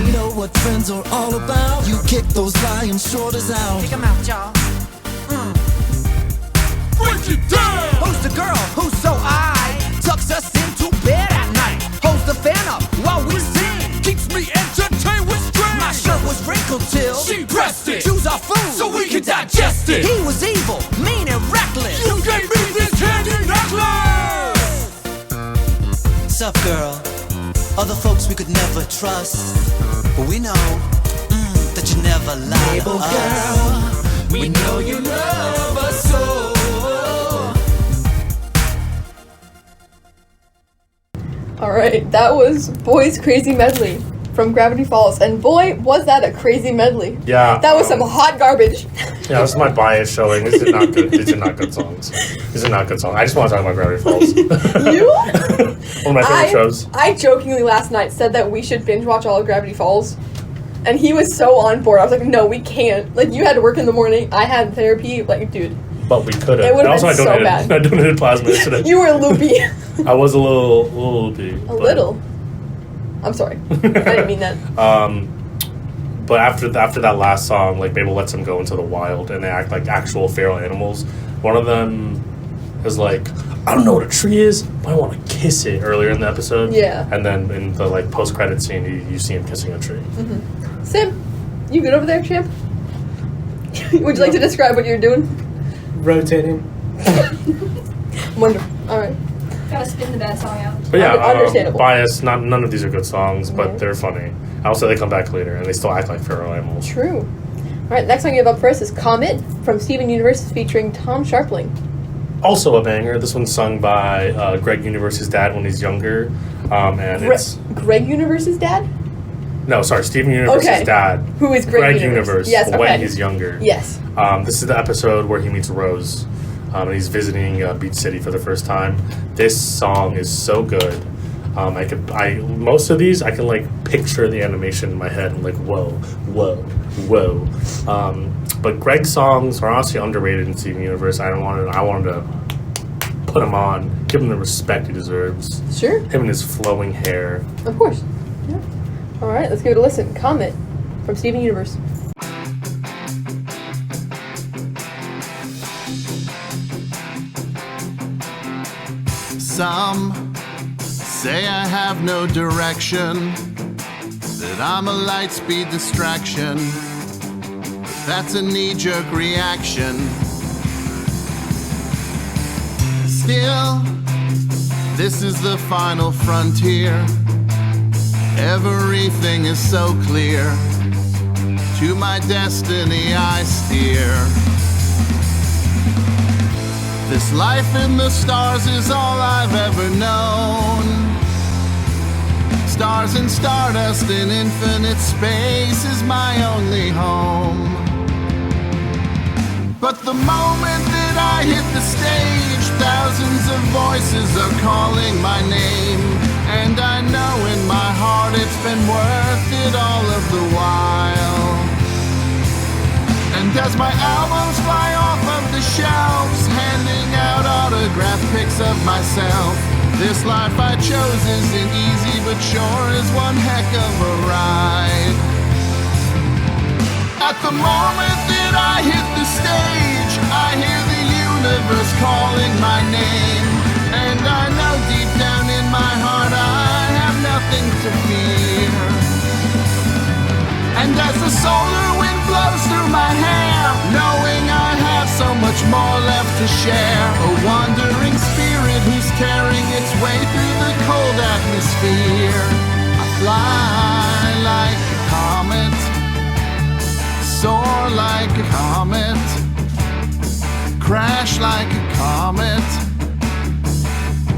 Speaker 6: You know what friends are all about. You kick those lion shoulders out.
Speaker 9: Kick 'em out, y'all.
Speaker 6: Break it down.
Speaker 9: Who's the girl who's so high? Tucks us into bed at night. Holds the fan up while we sing.
Speaker 6: Keeps me entertained with strings.
Speaker 9: My shirt was wrinkled till
Speaker 6: She pressed it.
Speaker 9: choose our food
Speaker 6: So we could digest it.
Speaker 9: He was evil, mean and reckless.
Speaker 6: You gave me this candy necklace.
Speaker 3: Sup, girl? Other folks we could never trust, but we know that you never lie to
Speaker 6: Mabel
Speaker 3: us.
Speaker 6: girl, we know you love us so.
Speaker 1: All right, that was Boy's Crazy Medley from Gravity Falls, and boy, was that a crazy medley.
Speaker 2: Yeah.
Speaker 1: That was some hot garbage.
Speaker 2: Yeah, this is my bias showing. These are not good. These are not good songs. These are not good songs. I just want to talk about Gravity Falls.
Speaker 1: You?
Speaker 2: One of my favorite shows.
Speaker 1: I jokingly last night said that we should binge watch all of Gravity Falls, and he was so on board. I was like, no, we can't. Like, you had to work in the morning. I had therapy. Like, dude.
Speaker 2: But we could have.
Speaker 1: It would've
Speaker 2: Also,
Speaker 1: been so bad.
Speaker 2: I donated plasma yesterday.
Speaker 1: You were loopy.
Speaker 2: I was a little loopy.
Speaker 1: A little. I'm sorry. I didn't mean that.
Speaker 2: But after that last song, like Mabel lets them go into the wild and they act like actual feral animals. One of them is like, I don't know what a tree is, but I want to kiss it earlier in the episode.
Speaker 1: Yeah.
Speaker 2: And then in the like post-credit scene, you see him kissing a tree.
Speaker 1: Mm-hmm. Sim, you good over there, champ? Would you like to describe what you're doing?
Speaker 5: Rotating.
Speaker 1: Wonderful. All right.
Speaker 7: Gotta spin the bad song out.
Speaker 2: But yeah,
Speaker 1: Understandable.
Speaker 2: bias. None of these are good songs, but
Speaker 1: Yeah.
Speaker 2: they're funny. Also, they come back later and they still act like feral animals.
Speaker 1: True. All right, next song you have up first is Comet from Steven Universe featuring Tom Sharpling.
Speaker 2: Also a banger. This one's sung by Greg Universe's dad when he's younger, and it's
Speaker 1: Greg Universe's dad?
Speaker 2: no, sorry, Steven Universe's
Speaker 1: Okay.
Speaker 2: dad.
Speaker 1: Who is Greg
Speaker 2: Universe?
Speaker 1: Yes, okay.
Speaker 2: When he's younger.
Speaker 1: Yes.
Speaker 2: This is the episode where he meets Rose, and he's visiting Beach City for the first time. This song is so good. Most of these I can like picture the animation in my head and like whoa. But Greg's songs are honestly underrated in Steven Universe. I wanted to put him on, give him the respect he deserves.
Speaker 1: Sure.
Speaker 2: Him and his flowing hair.
Speaker 1: Of course. Yeah. All right, let's give it a listen. Comet from Steven Universe.
Speaker 10: Some say I have no direction, that I'm a light speed distraction. That's a knee-jerk reaction. Still, this is the final frontier. Everything is so clear. To my destiny I steer. This life in the stars is all I've ever known. Stars and stardust in infinite space is my only home. But the moment that I hit the stage, thousands of voices are calling my name. And I know in my heart it's been worth it all of the while. And as my albums fly off of the shelves, handing out autograph pics of myself, this life I chose isn't easy, but sure is one heck of a ride. At the moment that I hit the stage, I hear the universe calling my name. And I know deep down in my heart I have nothing to fear. And as the solar wind blows through my hair, knowing I have so much more left to share, a wandering spirit who's carrying its way through the cold atmosphere. I fly like a comet, soar like a comet, crash like a comet.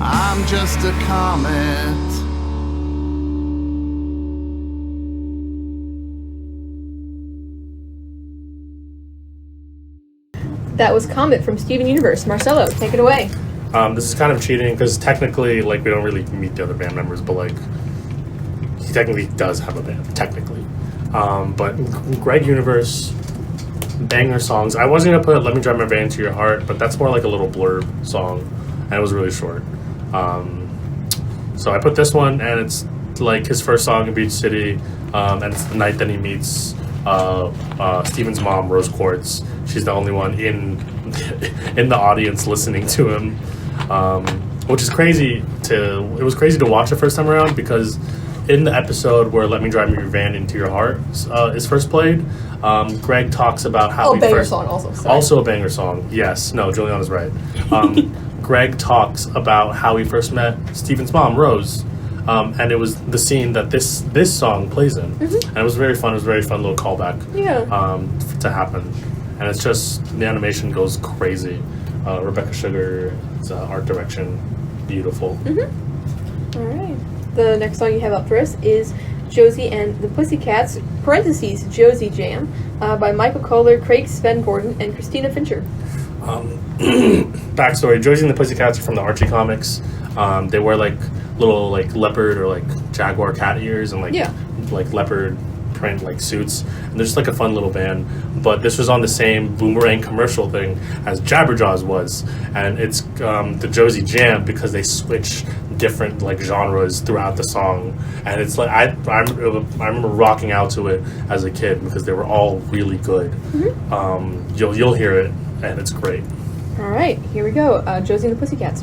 Speaker 10: I'm just a comet.
Speaker 1: That was Comet from Steven Universe. Marcelo, take it away.
Speaker 2: This is kind of cheating because technically, like, we don't really meet the other band members, but like, he technically does have a band, technically. But Greg Universe, banger songs. I was gonna put "Let Me Drive My Van to Your Heart," but that's more like a little blurb song. and it was really short. So I put this one, and it's like his first song in Beach City, and it's the night that he meets Steven's mom, Rose Quartz. She's the only one in the audience listening to him, which is crazy. It was crazy to watch the first time around, because in the episode where "Let Me Drive Your Van Into Your Heart" is first played, Greg talks about how
Speaker 1: banger song also. Sorry.
Speaker 2: Also a banger song. Yes, no, Julianna's right. Greg talks about how he first met Steven's mom, Rose. And it was the scene that this song plays in. And it was very fun. It was a very fun little callback to happen. And it's just, the animation goes crazy. Rebecca Sugar's art direction, beautiful.
Speaker 1: All right. The next song you have up for us is Josie and the Pussycats, parentheses, Josie Jam, by Michael Kohler, Craig Sven Gordon, and Christina Fincher.
Speaker 2: Backstory: Josie and the Pussycats are from the Archie comics. They wear like little like leopard or like jaguar cat ears and like leopard print like suits, and they're just like a fun little band. But this was on the same Boomerang commercial thing as Jabberjaws was, and it's the Josie Jam because they switch different like genres throughout the song, and it's like I remember rocking out to it as a kid because they were all really good. You'll hear it, and it's great.
Speaker 1: All right, here we go. Josie and the Pussycats.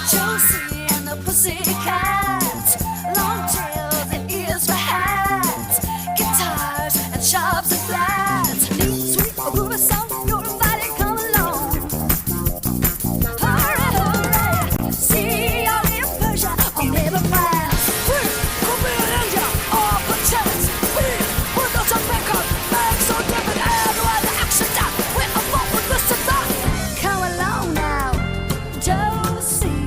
Speaker 4: Josie and the Pussycats, long tails and ears for hats, guitars and chops and flats. New sweet groovy song, your body come along. Hurry, hurry, see all in Persia or maybe France. We could be in India or Paris. We got some record, make so different everywhere the action down. We're a walk with Mr. Thought. Come along now, Josie.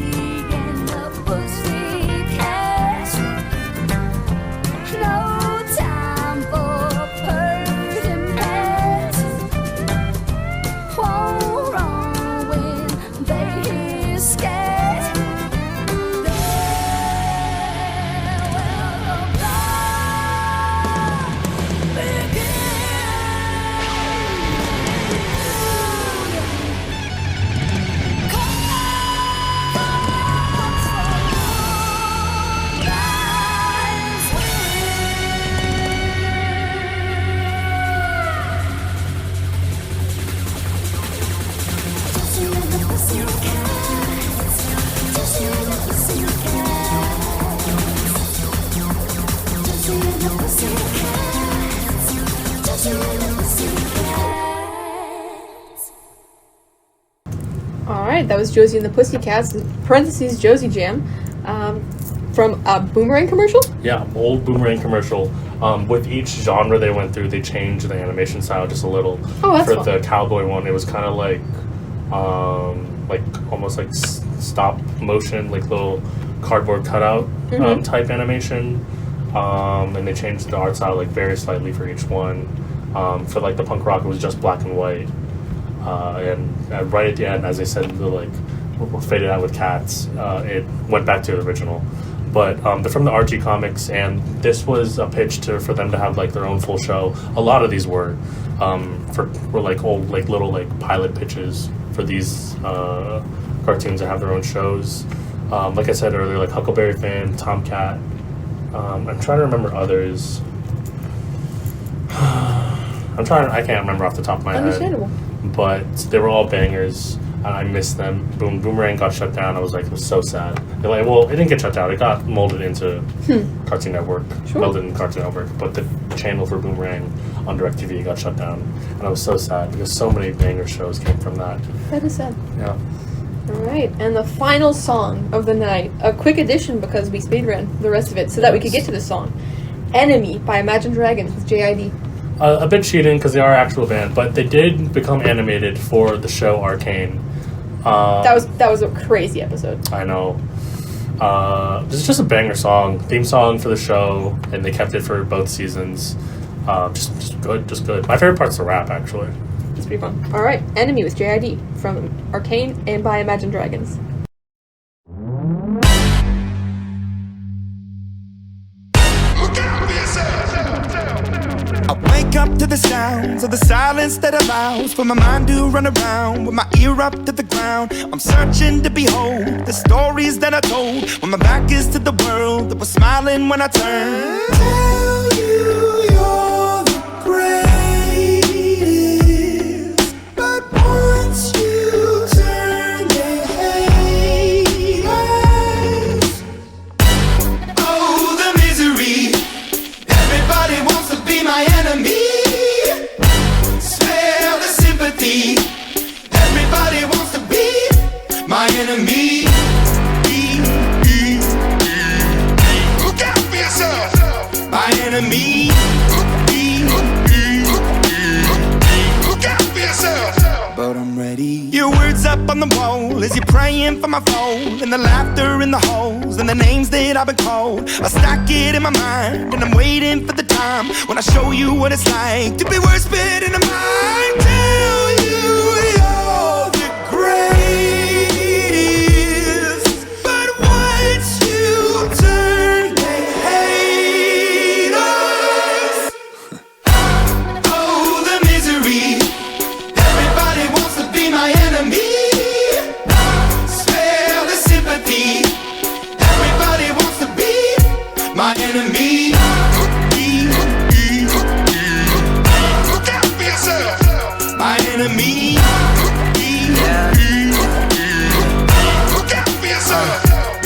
Speaker 1: Alright, that was Josie and the Pussycats, parentheses, Josie Jam, from a Boomerang commercial?
Speaker 2: Yeah, old Boomerang commercial. With each genre they went through, they changed the animation style just a little.
Speaker 1: Oh, that's
Speaker 2: For
Speaker 1: fun.
Speaker 2: the cowboy one, it was kind of like almost like stop motion, like little cardboard cutout type animation. And they changed the art style like very slightly for each one. For like the punk rock, it was just black and white. And right at the end, as I said, the like faded out with cats. It went back to the original. But they're from the Archie comics, and this was a pitch for them to have like their own full show. A lot of these were like old like little like pilot pitches for these cartoons that have their own shows. Like I said earlier, like Huckleberry Finn, Tomcat. I'm trying to remember others. I can't remember off the top of my
Speaker 1: Understandable.
Speaker 2: head. But they were all bangers. I missed them. Boomerang got shut down. I was like, it was so sad. They're like, well, it didn't get shut down. It got molded into Cartoon Network, melded in Cartoon Network. But the channel for Boomerang on DirecTV got shut down, and I was so sad because so many banger shows came from that.
Speaker 1: That is sad.
Speaker 2: Yeah.
Speaker 1: All right, and the final song of the night, a quick addition because we speedran the rest of it so that we could get to this song, "Enemy" by Imagine Dragons with JID.
Speaker 2: A bit cheating because they are an actual band, but they did become animated for the show Arcane.
Speaker 1: That was a crazy episode.
Speaker 2: I know. This is just a banger song, theme song for the show, and they kept it for both seasons. Just good. My favorite part's the rap, actually.
Speaker 1: It's pretty fun. All right, "Enemy" with JID from Arcane and by Imagine Dragons.
Speaker 9: I wake up to the sounds of the silence that allows for my mind to run around with my ear up to the ground. I'm searching to behold the stories that I told when my back is to the world that was smiling when I turned. Tell you you're the greatest, but once you turn they hate us. Oh, the misery. Everybody wants to be my enemy. Spare the sympathy. Everybody wants to be my enemy. Look out for yourself. My enemy. Look out for yourself. But I'm ready. Your words up on the wall as you're praying for my fall, and the laughter in the halls and the names that I've been called. I stack it in my mind and I'm waiting for the time when I show you what it's like to be worse fit in the mind. Tell you you're the greatest, but once you turn they hate us. Oh, the misery. Everybody wants to be my enemy. Spare the sympathy. Everybody wants to be my enemy. Look out for yourself. My enemy. Look out for yourself.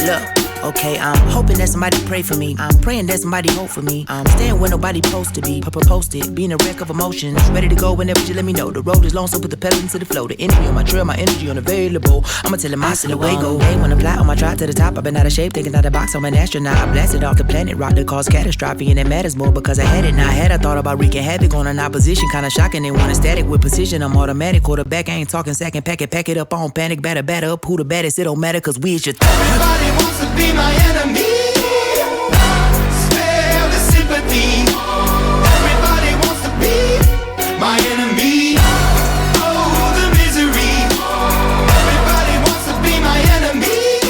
Speaker 3: Look, okay, I'm hoping that somebody pray for me. I'm praying that somebody hope for me. I'm staying where nobody supposed to be. Posted, being a wreck of emotions. Ready to go whenever you let me know. The road is long, so put the pedal into the flow. The energy on my trail, my energy unavailable. I'ma tell him I still away go. Hey, when I fly on my drive to the top, I've been out of shape, thinking out the box. I'm an astronaut. I blasted off the planet, rock that caused catastrophe, and it matters more because I had it. Now I had I thought about wreaking havoc on an opposition, kinda shocking. They want a static with precision. I'm automatic, quarterback. I ain't talking second, pack it up on panic, batter up. Who the baddest? It don't matter, cause we is your
Speaker 9: Everybody wants to be my enemy. Spare the sympathy. Everybody wants to be my enemy. Oh, the misery. Everybody wants to be my enemy.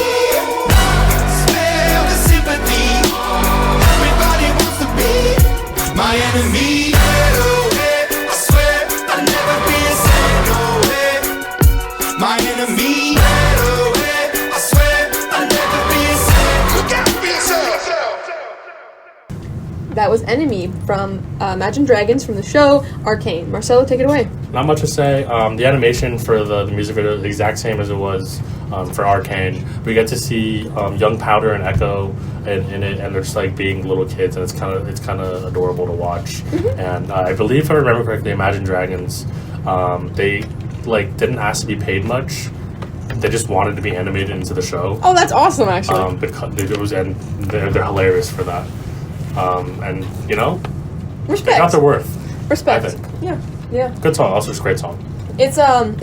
Speaker 9: Spare the sympathy. Everybody wants to be my enemy. I swear I'll never be a sad no way. My enemy. I swear I'll never be a sad. Look out for yourself.
Speaker 1: That was Enemy from Imagine Dragons from the show Arcane. Marcelo, take it away.
Speaker 2: Not much to say. The animation for the music video is the exact same as it was for Arcane. We get to see young Powder and Echo in it, and they're just like being little kids, and it's kind of adorable to watch.
Speaker 1: Mm-hmm.
Speaker 2: And I believe, if I remember correctly, Imagine Dragons, they didn't ask to be paid much. They just wanted to be animated into the show.
Speaker 1: Oh, that's awesome, actually.
Speaker 2: Because they're hilarious for that. And you know,
Speaker 1: Respect.
Speaker 2: they got their worth.
Speaker 1: Respect.
Speaker 2: I think.
Speaker 1: Yeah.
Speaker 2: Good song. Also, it's a great song.
Speaker 1: It's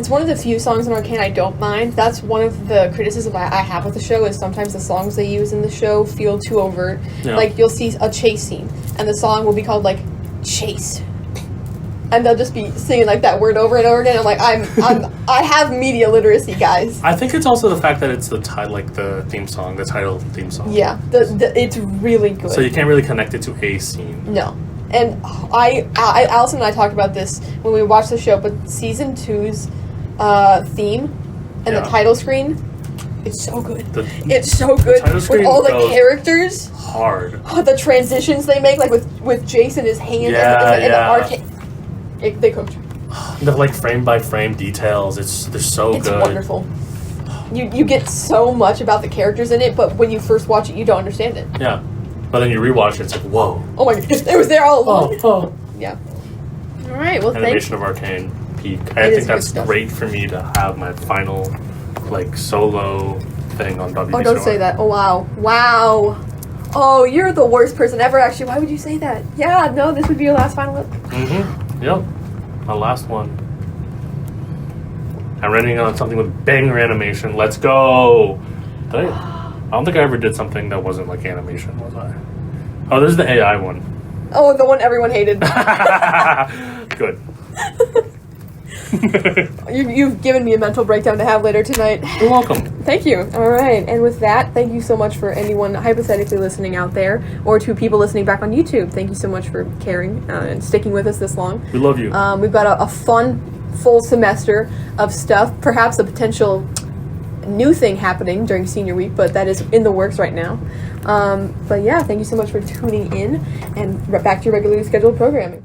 Speaker 1: one of the few songs in Arcane I don't mind. That's one of the criticisms I have with the show is sometimes the songs they use in the show feel too overt.
Speaker 2: Yeah.
Speaker 1: Like you'll see a chase scene and the song will be called like Chase, and they'll just be singing like that word over and over again. I'm like, I have media literacy, guys.
Speaker 2: I think it's also the fact that it's the title theme song.
Speaker 1: Yeah, it's really good.
Speaker 2: So you can't really connect it to a scene.
Speaker 1: No. And Allison and I talked about this when we watched the show, but season 2's theme and the title screen, it's so good. It's so good with all the characters.
Speaker 2: Hard.
Speaker 1: The transitions they make, like with Jason, his hand and the arcade. They cooked.
Speaker 2: The like frame by frame details. They're so good.
Speaker 1: It's wonderful. You get so much about the characters in it, but when you first watch it, you don't understand it.
Speaker 2: Yeah. But then you rewatch it, it's like, whoa.
Speaker 1: Oh my god, it was there all along.
Speaker 2: Oh.
Speaker 1: Yeah. All right, well,
Speaker 2: Animation of Arcane peak. I think that's great for me to have my final, like, solo thing on WBCR.
Speaker 1: Oh, don't say that. Oh, wow. Wow. Oh, you're the worst person ever, actually. Why would you say that? Yeah, no, this would be your last final look.
Speaker 2: Mm-hmm. Yep. My last one. I'm running on something with banger animation. Let's go. I don't think I ever did something that wasn't like animation, was I? Oh, this is the AI one.
Speaker 1: Oh, the one everyone hated.
Speaker 2: Good.
Speaker 1: You've given me a mental breakdown to have later tonight.
Speaker 2: You're welcome.
Speaker 1: Thank you. All right. And with that, thank you so much for anyone hypothetically listening out there, or to people listening back on YouTube. Thank you so much for caring and sticking with us this long.
Speaker 2: We love you.
Speaker 1: We've got a fun, full semester of stuff, perhaps a potential new thing happening during senior week, but that is in the works right now. But yeah, thank you so much for tuning in, and back to your regularly scheduled programming.